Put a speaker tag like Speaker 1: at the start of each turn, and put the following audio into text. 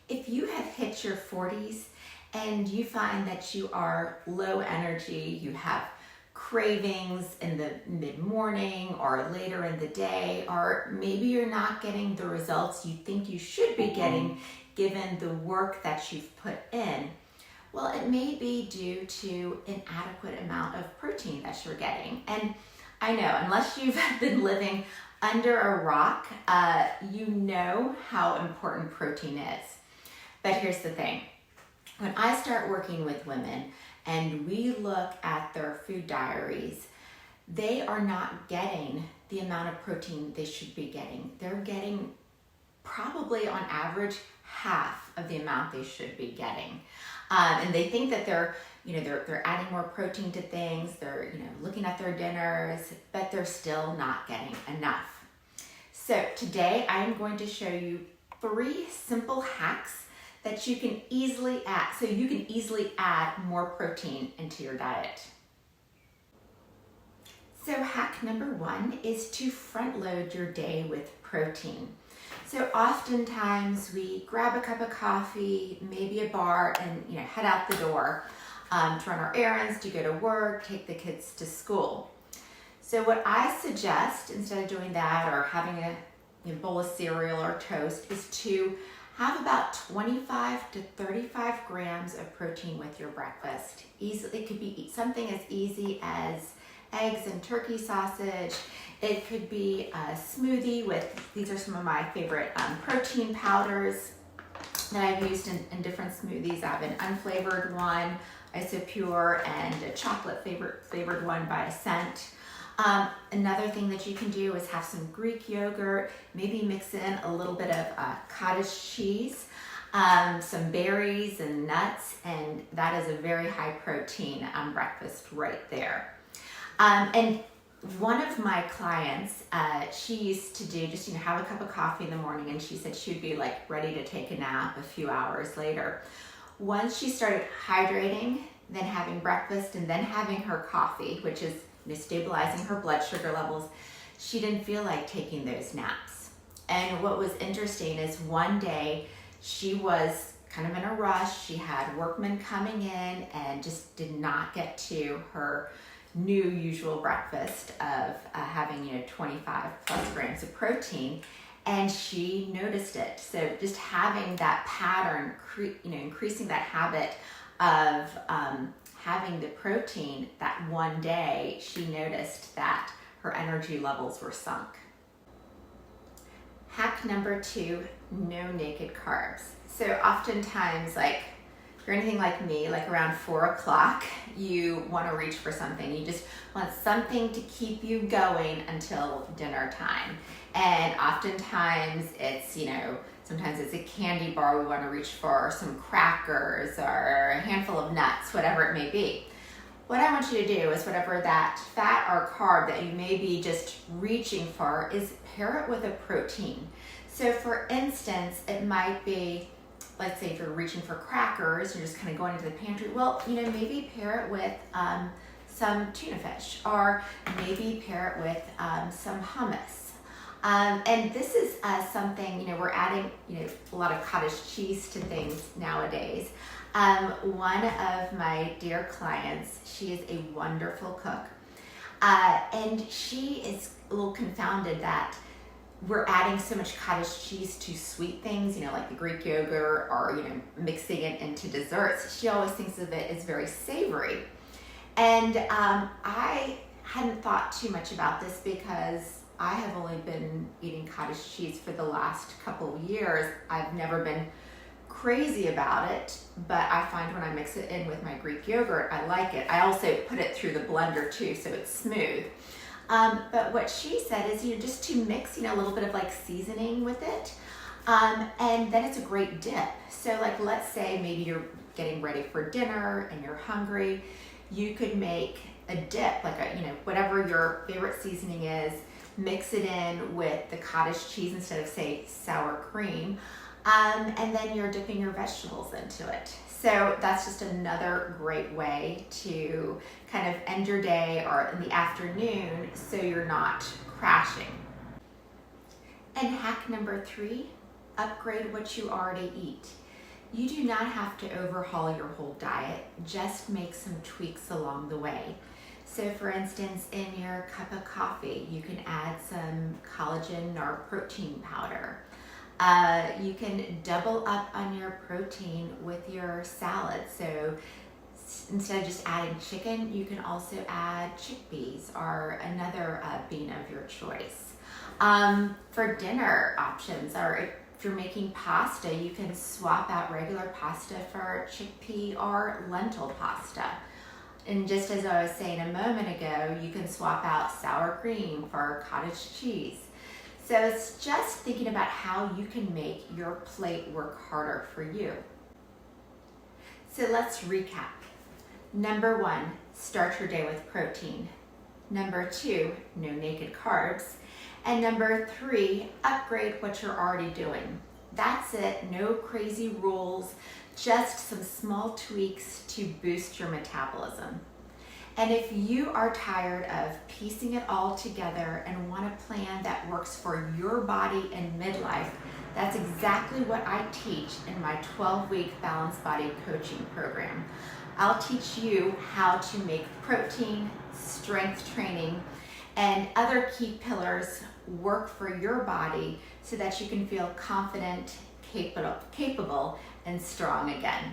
Speaker 1: If you have hit your 40s and you find that you are low energy, you have cravings in the mid-morning or later in the day, or maybe you're not getting the results you think you should be getting given the work that you've put in, well, it may be due to inadequate amount of protein that you're getting. And I know, unless you've been living under a rock, you know how important protein is. But here's the thing. When I start working with women and we look at their food diaries, they are not getting the amount of protein they should be getting. They're getting probably on average half of the amount they should be getting. And they think that they're adding more protein to things, they're looking at their dinners, but they're still not getting enough. So today I'm going to show you 3 simple hacks that you can easily add, so you can easily add more protein into your diet. So hack number 1 is to front load your day with protein. So oftentimes we grab a cup of coffee, maybe a bar, and head out the door to run our errands, to go to work, take the kids to school. So what I suggest, instead of doing that or having a bowl of cereal or toast, is to have about 25 to 35 grams of protein with your breakfast. It could be something as easy as eggs and turkey sausage. It could be a smoothie with, these are some of my favorite protein powders that I've used in different smoothies. I have an unflavored one, Isopure, and a chocolate flavored one by Ascent. Another thing that you can do is have some Greek yogurt, maybe mix in a little bit of cottage cheese, some berries and nuts, and that is a very high protein breakfast right there. And one of my clients, she used to do just have a cup of coffee in the morning, and she said she'd be like ready to take a nap a few hours later. Once she started hydrating, then having breakfast, and then having her coffee, which is stabilizing her blood sugar levels, she didn't feel like taking those naps. And what was interesting is one day she was kind of in a rush. She had workmen coming in and just did not get to her new usual breakfast of having 25 plus grams of protein, and she noticed it. So just having that pattern, increasing that habit of having the protein, that one day she noticed that her energy levels were sunk. Hack number 2, no naked carbs. So oftentimes, if you're anything like me, around 4 o'clock, you want to reach for something. You just want something to keep you going until dinner time. And oftentimes it's, sometimes it's a candy bar we want to reach for, some crackers, or a handful of nuts, whatever it may be. What I want you to do is whatever that fat or carb that you may be just reaching for is pair it with a protein. So for instance, it might be, let's say if you're reaching for crackers, you're just kind of going into the pantry, well, maybe pair it with some tuna fish, or maybe pair it with some hummus. And this is something, we're adding, a lot of cottage cheese to things nowadays. One of my dear clients, she is a wonderful cook. And she is a little confounded that we're adding so much cottage cheese to sweet things, like the Greek yogurt, or, mixing it into desserts. She always thinks of it as very savory. And I hadn't thought too much about this because I have only been eating cottage cheese for the last couple of years. I've never been crazy about it, but I find when I mix it in with my Greek yogurt, I like it. I also put it through the blender too, so it's smooth. But what she said is, just to mix, a little bit of seasoning with it, and then it's a great dip. So let's say maybe you're getting ready for dinner and you're hungry, you could make a dip, whatever your favorite seasoning is, mix it in with the cottage cheese instead of, say, sour cream, and then you're dipping your vegetables into it. So that's just another great way to kind of end your day or in the afternoon so you're not crashing. And hack number 3, upgrade what you already eat. You do not have to overhaul your whole diet, just make some tweaks along the way. So for instance, in your cup of coffee, you can add some collagen or protein powder. You can double up on your protein with your salad. So instead of just adding chicken, you can also add chickpeas or another bean of your choice. For dinner options, or if you're making pasta, you can swap out regular pasta for chickpea or lentil pasta. And just as I was saying a moment ago, you can swap out sour cream for cottage cheese. So it's just thinking about how you can make your plate work harder for you. So let's recap. Number 1, start your day with protein. Number 2, no naked carbs. And number 3, upgrade what you're already doing. That's it, no crazy rules, just some small tweaks to boost your metabolism. And if you are tired of piecing it all together and want a plan that works for your body in midlife, that's exactly what I teach in my 12-week Balanced Body Coaching Program. I'll teach you how to make protein, strength training, and other key pillars work for your body so that you can feel confident, capable, and strong again.